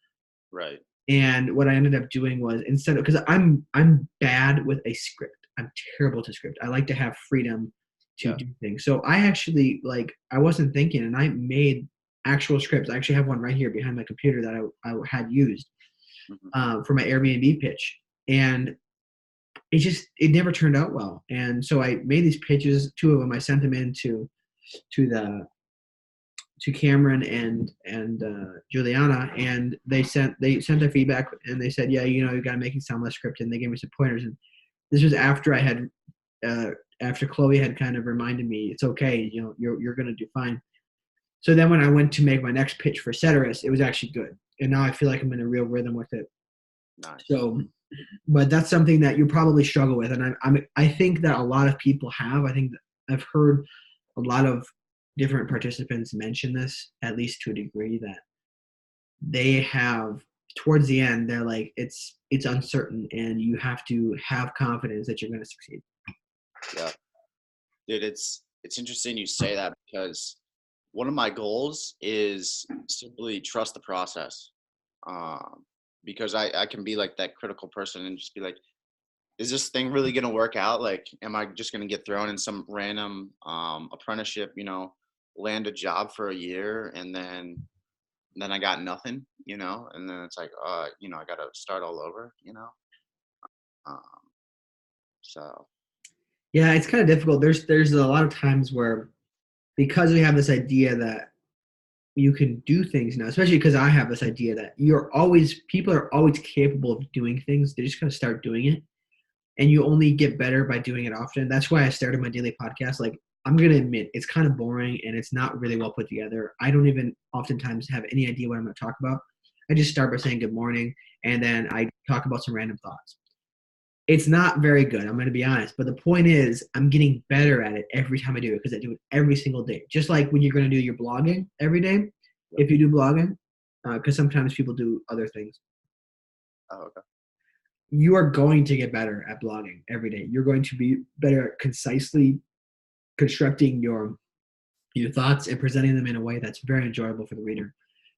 Right. And what I ended up doing was, instead of, because I'm bad with a script. I'm terrible to script. I like to have freedom to Yeah. do things. So I actually, like, I wasn't thinking, and I made actual scripts. I actually have one right here behind my computer that I had used Hmm. for my Airbnb pitch. And it never turned out well. And so I made these pitches, 2 of them. I sent them in to the to Cameron and Juliana, and they sent their feedback, and they said, yeah, you got to make it sound less scripted. And they gave me some pointers. And this was after I had after Chloe had kind of reminded me, it's okay, you're gonna do fine. So then when I went to make my next pitch for Ceteris, it was actually good, and now I feel like I'm in a real rhythm with it. Nice. So, but that's something that you probably struggle with, and I think that a lot of people have. I think that I've heard a lot of different participants mention this, at least to a degree, that they have, towards the end, they're like, it's uncertain, and you have to have confidence that you're going to succeed. Yeah. Dude, it's interesting you say that, because one of my goals is simply trust the process. Um, because I can be like that critical person and just be like, is this thing really gonna work out? Like, am I just gonna get thrown in some random apprenticeship, land a job for a year, and then I got nothing, and then it's like, I gotta start all over. Um, so Yeah, it's kind of difficult. There's a lot of times where, because we have this idea that you can do things now, especially because I have this idea that people are always capable of doing things. They just gotta start doing it, and you only get better by doing it often. That's why I started my daily podcast. Like, I'm gonna admit, it's kind of boring and it's not really well put together. I don't even oftentimes have any idea what I'm gonna talk about. I just start by saying good morning, and then I talk about some random thoughts. It's not very good, I'm gonna be honest. But the point is, I'm getting better at it every time I do it, because I do it every single day. Just like when you're gonna do your blogging every day, yep. if you do blogging, because sometimes people do other things. Oh, okay. You are going to get better at blogging every day. You're going to be better at concisely constructing your thoughts and presenting them in a way that's very enjoyable for the reader.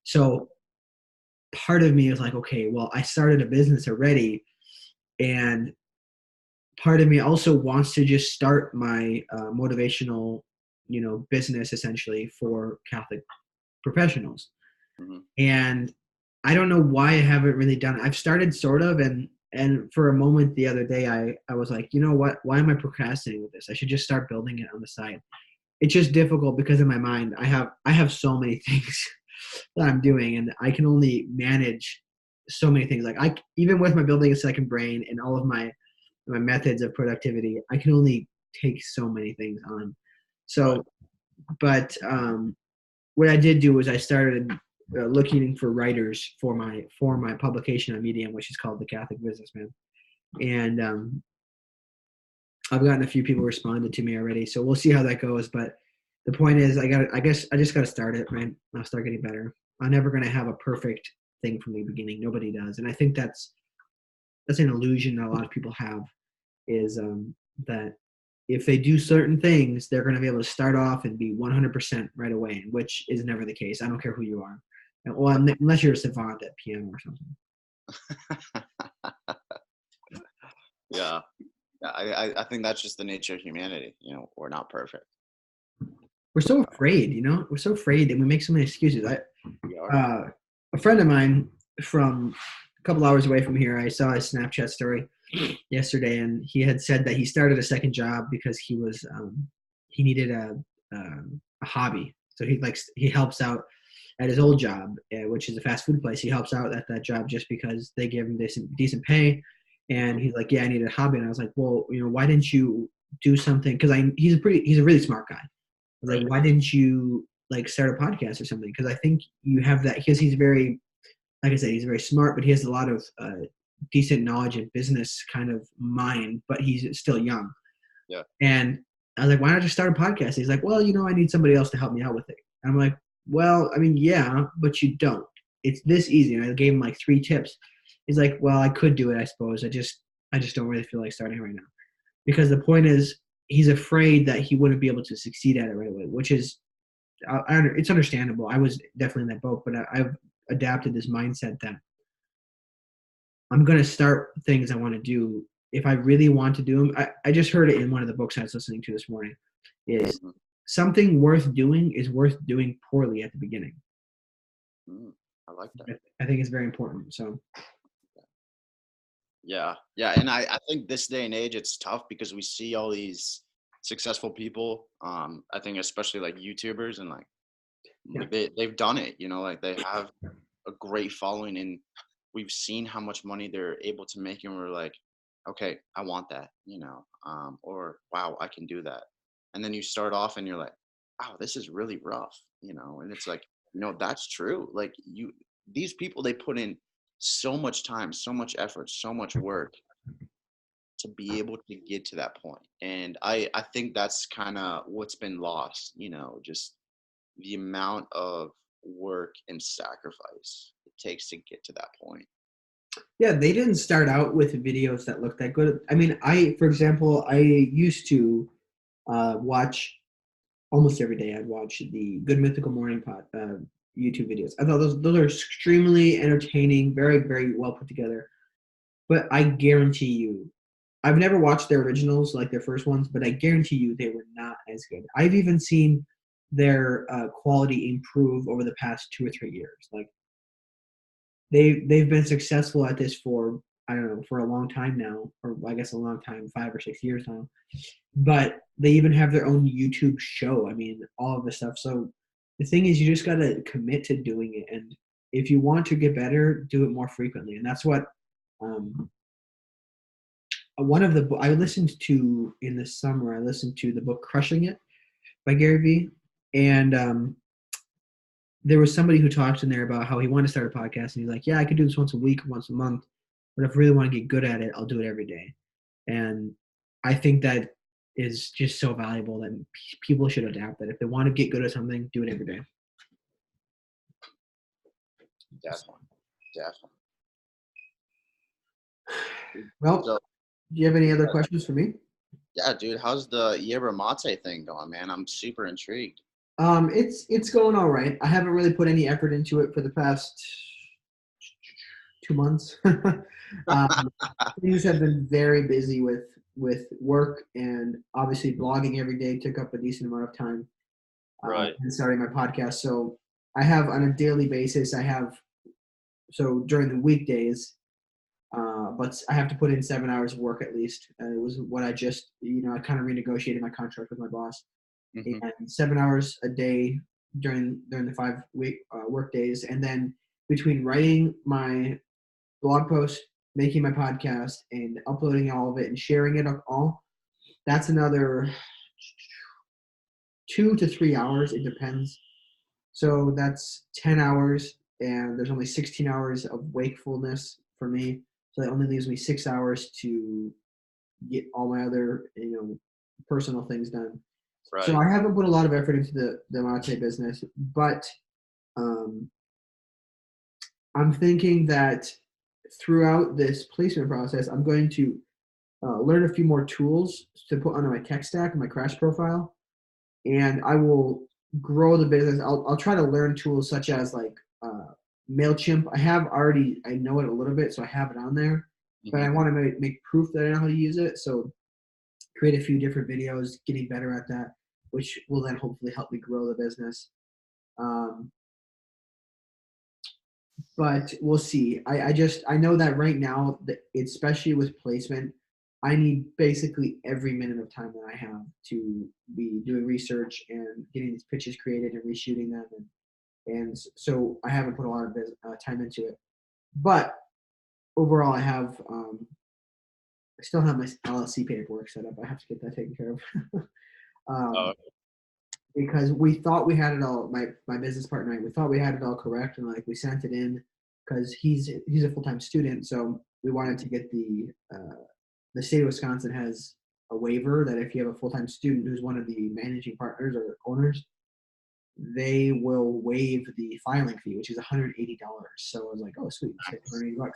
So part of me is like, okay, well, I started a business already, and part of me also wants to just start my motivational, business, essentially, for Catholic professionals. Hmm. And I don't know why I haven't really done it. I've started sort of, and for a moment the other day, I was like, you know what? Why am I procrastinating with this? I should just start building it on the side. It's just difficult because in my mind, I have so many things that I'm doing, and I can only manage so many things. Like, even with my building a second brain and all of my methods of productivity, I can only take so many things on. Right. So, but what I did do was I started looking for writers for my publication on Medium, which is called The Catholic Businessman, and I've gotten a few people responded to me already. So we'll see how that goes. But the point is, I guess I just got to start it, right? I'll start getting better. I'm never going to have a perfect thing from the beginning. Nobody does, and I think that's an illusion that a lot of people have, is that if they do certain things, they're going to be able to start off and be 100% right away, which is never the case. I don't care who you are. Well, unless you're a savant at piano or something. Yeah. I think that's just the nature of humanity. We're not perfect. We're so afraid, We're so afraid that we make so many excuses. We are. A friend of mine from a couple hours away from here, I saw his Snapchat story yesterday, and he had said that he started a second job because he needed a hobby. So he helps out at his old job, which is a fast food place. He helps out at that job just because they give him decent pay. And he's like, yeah, I need a hobby. And I was like, well, why didn't you do something? Because he's a really smart guy. I was like, why didn't you start a podcast or something? Because I think you have that, because he's very, like I said, he's very smart, but he has a lot of decent knowledge and business kind of mind, but he's still young. Yeah. And I was like, why not just start a podcast? He's like, well, I need somebody else to help me out with it. And I'm like, well, I mean, yeah, but you don't. It's this easy. And I gave him 3 tips. He's like, well, I could do it, I suppose. I just don't really feel like starting right now. Because the point is, he's afraid that he wouldn't be able to succeed at it right away, which is, it's understandable. I was definitely in that boat, but I've adapted this mindset that I'm going to start things I want to do. If I really want to do them, I just heard it in one of the books I was listening to this morning, is something worth doing is worth doing poorly at the beginning. I like that. I think it's very important. So. Yeah. And I think this day and age, it's tough because we see all these successful people. I think especially YouTubers, and they've done it, they have a great following, and we've seen how much money they're able to make, and we're like, okay, I want that, or wow, I can do that. And then you start off and you're like, wow, this is really rough, and it's like, that's true. These people, they put in so much time, so much effort, so much work to be able to get to that point. And I think that's kind of what's been lost, just the amount of work and sacrifice it takes to get to that point. Yeah, they didn't start out with videos that looked that good. I mean, for example, I used to watch almost every day. I'd watch the Good Mythical Morning YouTube videos. I thought those are extremely entertaining, very, very well put together. But I guarantee you, I've never watched their originals, their first ones, but I guarantee you they were not as good. I've even seen their quality improve over the past 2 or 3 years. They've been successful at this for, I don't know, for a long time now, or I guess a long time, 5 or 6 years now. But they even have their own YouTube show. I mean, all of this stuff. So the thing is, you just got to commit to doing it. And if you want to get better, do it more frequently. And that's what I listened to in the summer. I listened to the book Crushing It by Gary Vee. And there was somebody who talked in there about how he wanted to start a podcast. And he's like, yeah, I could do this once a week, once a month. But if I really want to get good at it, I'll do it every day. And I think that is just so valuable that people should adapt that. If they want to get good at something, do it every day. Definitely. Well, do you have any other questions for me? Yeah, dude. How's the yerba mate thing going, man? I'm super intrigued. It's going all right. I haven't really put any effort into it for the past 2 months. Things have been very busy with work, and obviously blogging every day took up a decent amount of time. Right. And starting my podcast. So I have on a daily basis, so during the weekdays, but I have to put in 7 hours of work at least. It was what I just, I kind of renegotiated my contract with my boss. Mm-hmm. And 7 hours a day during the 5 week work days. And then between writing my blog post, making my podcast, and uploading all of it and sharing it all, that's another 2 to 3 hours. It depends. So that's 10 hours, and there's only 16 hours of wakefulness for me. So that only leaves me 6 hours to get all my other, personal things done. Right. So I haven't put a lot of effort into the mate business, but I'm thinking that throughout this placement process, I'm going to learn a few more tools to put under my tech stack and my crash profile, and I will grow the business. I'll try to learn tools such as MailChimp. I know it a little bit, so I have it on there, but I Mm-hmm. want to make proof that I know how to use it. So create a few different videos, getting better at that, which will then hopefully help me grow the business. Um, but we'll see. I know that right now, especially with placement, I need basically every minute of time that I have to be doing research and getting these pitches created and reshooting them, and so I haven't put a lot of time into it. But overall, I still have my LLC paperwork set up. I have to get that taken care of. Oh, Because we thought we had it all. My business partner and I, we thought we had it all correct, and like we sent it in because he's a full time student, so we wanted to get the state of Wisconsin has a waiver that if you have a full time student who's one of the managing partners or owners, they will waive the filing fee, which is $180. So I was like, oh sweet, save $180.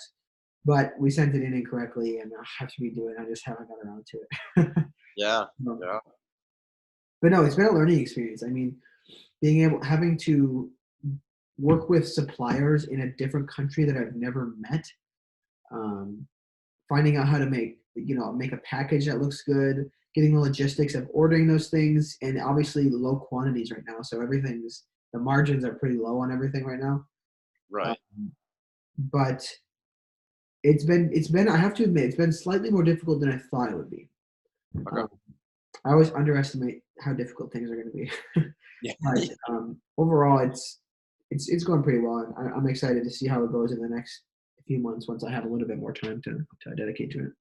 But we sent it in incorrectly, and I have to redo it. I just haven't got around to it. yeah, Um, yeah, but no, it's been a learning experience. I mean, having to work with suppliers in a different country that I've never met, um, finding out how to make a package that looks good, getting the logistics of ordering those things, and obviously low quantities right now. So the margins are pretty low on everything right now. right. Um, but it's been I have to admit it's been slightly more difficult than I thought it would be. Okay. Um, I always underestimate how difficult things are going to be. Yeah. But overall, it's going pretty well, and I'm excited to see how it goes in the next few months once I have a little bit more time to dedicate to it.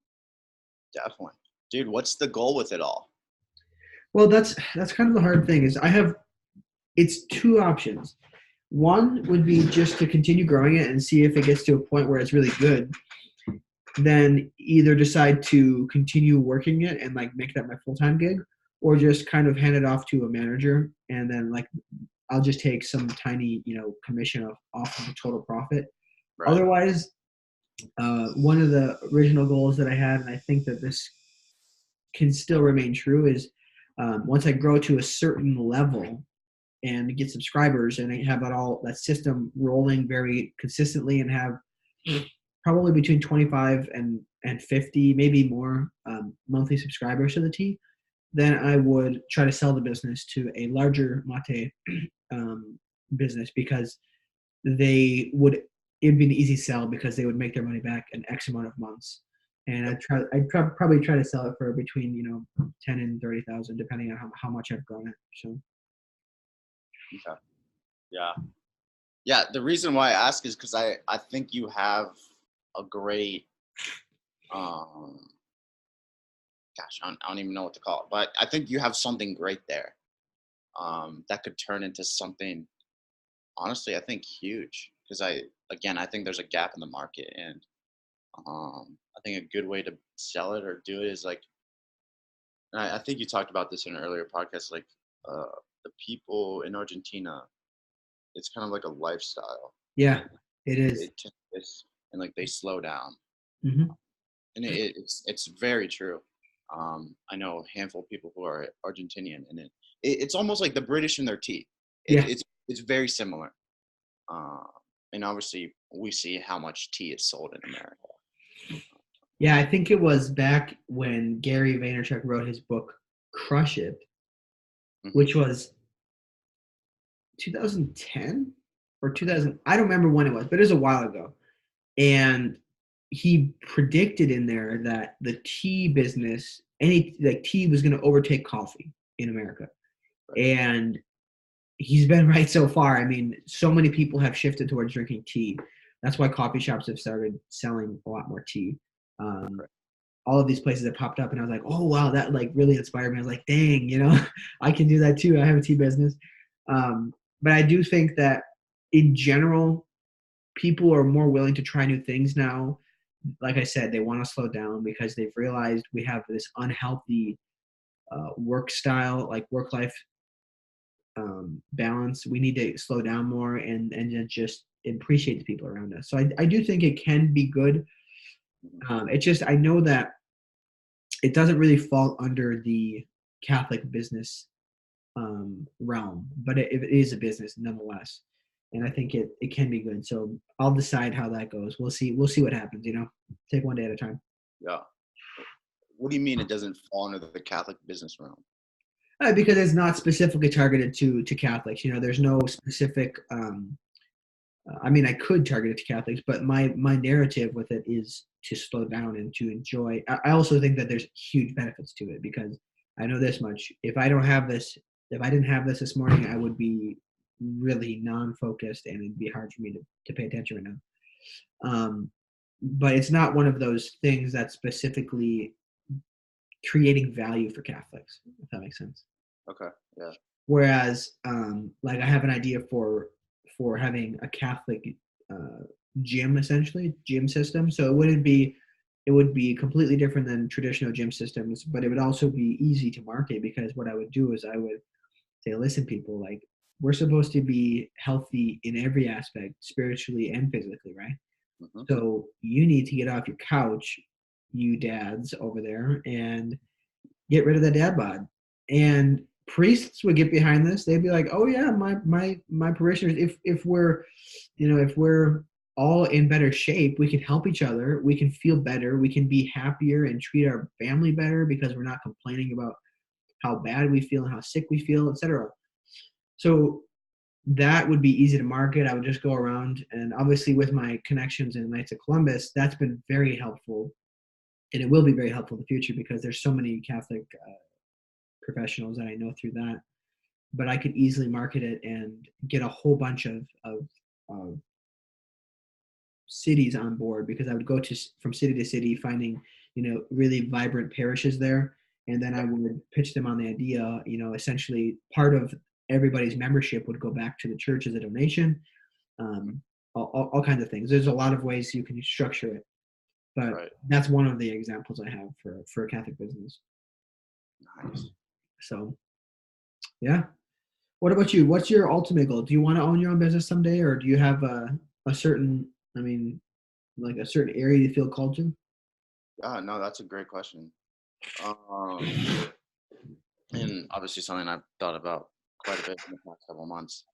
Definitely. Dude, what's the goal with it all? Well, that's kind of the hard thing is it's two options. One would be just to continue growing it and see if it gets to a point where it's really good. Then either decide to continue working it and like make that my full-time gig, or just kind of hand it off to a manager and then like I'll just take some tiny, commission off of the total profit. Right. Otherwise, one of the original goals that I had, and I think that this can still remain true, is once I grow to a certain level and get subscribers and I have that system rolling very consistently and have probably between 25 and 50, maybe more monthly subscribers to the T, then I would try to sell the business to a larger mate business because it'd be an easy sell because they would make their money back in X amount of months. And probably try to sell it for between 10 and 30,000 depending on how much I've grown it. So Okay. Yeah. Yeah. The reason why I ask is because I think you have a great, um, gosh, I don't even know what to call it, but I think you have something great there, that could turn into something, honestly, I think huge. Because I think there's a gap in the market, and I think a good way to sell it or do it is like, and I think you talked about this in an earlier podcast, like uh, the people in Argentina, it's kind of like a lifestyle. yeah, And it is. and like they slow down, Mm-hmm. and it's very true. I know a handful of people who are Argentinian, and it's almost like the British in their tea. Yeah. It's very similar. Uh, and obviously, we see how much tea is sold in America. Yeah, I think it was back when Gary Vaynerchuk wrote his book Crush It, Hmm. which was 2010 or 2000. I don't remember when it was, but it was a while ago. And he predicted in there that the tea business, tea was going to overtake coffee in America. Right. And he's been right so far. I mean, so many people have shifted towards drinking tea. That's why coffee shops have started selling a lot more tea. Um, Right. all of these places that popped up, and I was like, oh wow, that like really inspired me. I was like, dang, I can do that too. I have a tea business. But I do think that in general, people are more willing to try new things now. Like I said, they want to slow down because they've realized we have this unhealthy work style, like work life balance. We need to slow down more and just appreciate the people around us. So I do think it can be good. It's just I know that it doesn't really fall under the Catholic business realm, but it is a business nonetheless. and I think it can be good. So I'll decide how that goes. We'll see what happens. Take one day at a time. Yeah. What do you mean it doesn't fall under the Catholic business realm? Because it's not specifically targeted to Catholics. There's no specific. I mean, I could target it to Catholics, but my narrative with it is to slow down and to enjoy. I also think that there's huge benefits to it, because I know this much: if I didn't have this morning, I would be really non-focused, and it'd be hard for me to pay attention right now. But it's not one of those things that's specifically creating value for Catholics, if that makes sense. Okay. Yeah. Whereas, like, I have an idea for having a Catholic gym, essentially gym system. So it would be completely different than traditional gym systems, but it would also be easy to market, because what I would do is I would say, listen, people, like, we're supposed to be healthy in every aspect, spiritually and physically, right? Mm-hmm. So you need to get off your couch, you dads over there, and get rid of the dad bod. And priests would get behind this. They'd be like, oh yeah, my parishioners, if we're all in better shape, we can help each other, we can feel better, we can be happier and treat our family better, because we're not complaining about how bad we feel and how sick we feel, etc. So that would be easy to market. I would just go around, and obviously with my connections in Knights of Columbus, that's been very helpful, and it will be very helpful in the future, because there's so many Catholic professionals that I know through that. But I could easily market it and get a whole bunch of cities on board, because I would go from city to city, finding really vibrant parishes there, and then I would pitch them on the idea. Essentially, part of everybody's membership would go back to the church as a donation. All kinds of things. There's a lot of ways you can structure it, but that's one of the examples I have for a Catholic business. Nice. So, yeah. What about you? What's your ultimate goal? Do you want to own your own business someday, or do you have a certain, like a certain area you feel called to? No, that's a great question. And obviously something I've thought about quite a bit in the past couple of months.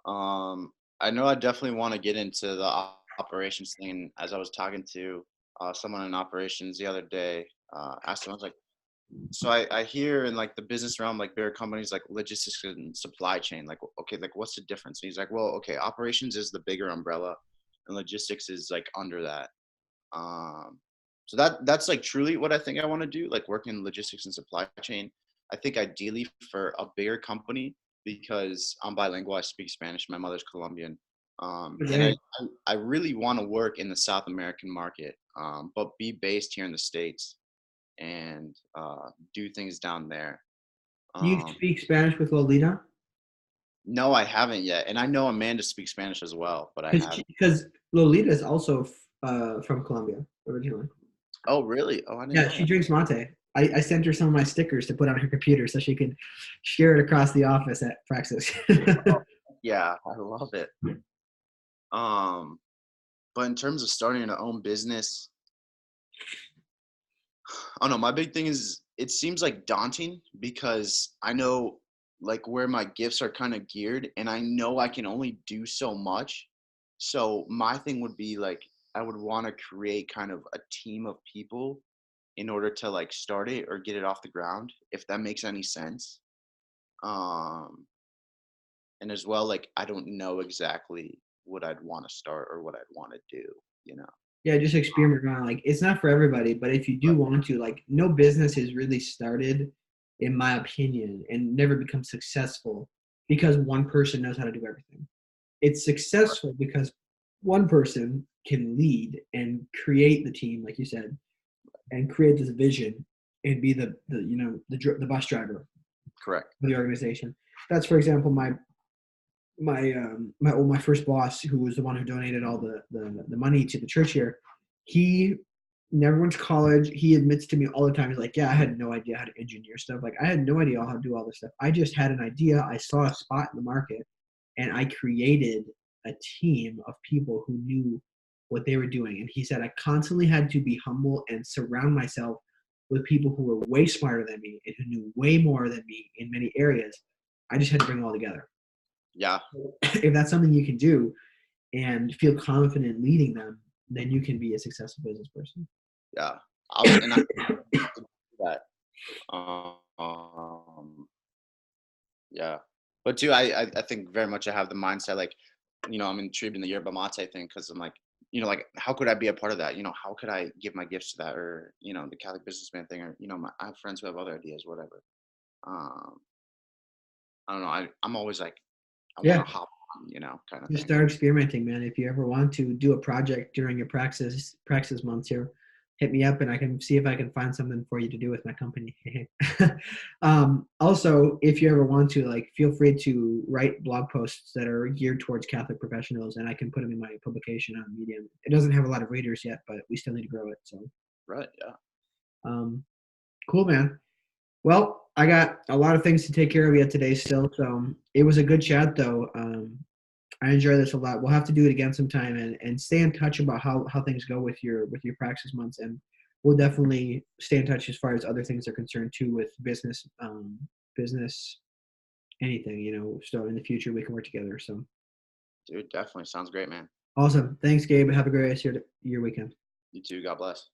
I know I definitely want to get into the operations thing. As I was talking to someone in operations the other day, asked him, I was like, so I hear in like the business realm, like bigger companies, like logistics and supply chain, like, okay, like what's the difference? And he's like, well, okay, operations is the bigger umbrella and logistics is like under that. So that's like truly what I think I want to do, like work in logistics and supply chain. I think ideally for a bigger company, because I'm bilingual, I speak Spanish, my mother's Colombian. And I really want to work in the South American market, but be based here in the States and do things down there. Do you speak Spanish with Lolita? No, I haven't yet. And I know Amanda speaks Spanish as well, but I haven't. Because Lolita is also from Colombia originally. Oh, really? Oh, I didn't know Yeah, she that. drinks mate. I sent her some of my stickers to put on her computer so she could share it across the office at Praxis. Oh, yeah, I love it. But in terms of starting an own business, I don't know. My big thing is it seems like daunting, because I know like where my gifts are kind of geared, and I know I can only do so much. So my thing would be like I would want to create kind of a team of people in order to like start it or get it off the ground, if that makes any sense. Um, and as well, like I don't know exactly what I'd want to start or what I'd want to do, you know. Yeah, just experiment around. Like, it's not for everybody, but if you do want to, like, no business is really started, in my opinion, and never becomes successful because one person knows how to do everything. It's successful because one person can lead and create the team, like you said, and create this vision and be the bus driver Correct. for the organization. That's, for example, my first boss, who was the one who donated all the money to the church here. He never went to college. He admits to me all the time, he's like, yeah, I had no idea how to engineer stuff. Like, I had no idea how to do all this stuff. I just had an idea. I saw a spot in the market, and I created a team of people who knew what they were doing. And he said, I constantly had to be humble and surround myself with people who were way smarter than me and who knew way more than me in many areas. I just had to bring it all together. Yeah. If that's something you can do and feel confident leading them, then you can be a successful business person. Yeah. I do that. Um, yeah. But too, I think very much I have the mindset like, I'm intrigued in the yerba mate thing because I'm like, like how could I be a part of that? How could I give my gifts to that, or the Catholic businessman thing, or I have friends who have other ideas, whatever. Um, I don't know. I'm always like, I want Yeah. to hop on, kind of Just thing. start experimenting, man. If you ever want to do a project during your praxis months here, hit me up and I can see if I can find something for you to do with my company. Also, if you ever want to, like, feel free to write blog posts that are geared towards Catholic professionals, and I can put them in my publication on Medium. It doesn't have a lot of readers yet, but we still need to grow it. So, Right. Yeah. um, cool, man. Well, I got a lot of things to take care of yet today still. So it was a good chat, though. I enjoy this a lot. We'll have to do it again sometime and stay in touch about how things go with your praxis months, and we'll definitely stay in touch as far as other things are concerned too, with business, anything, so in the future we can work together. So Dude, definitely sounds great, man. awesome. Thanks, Gabe. Have a great rest of your weekend. You too. God bless.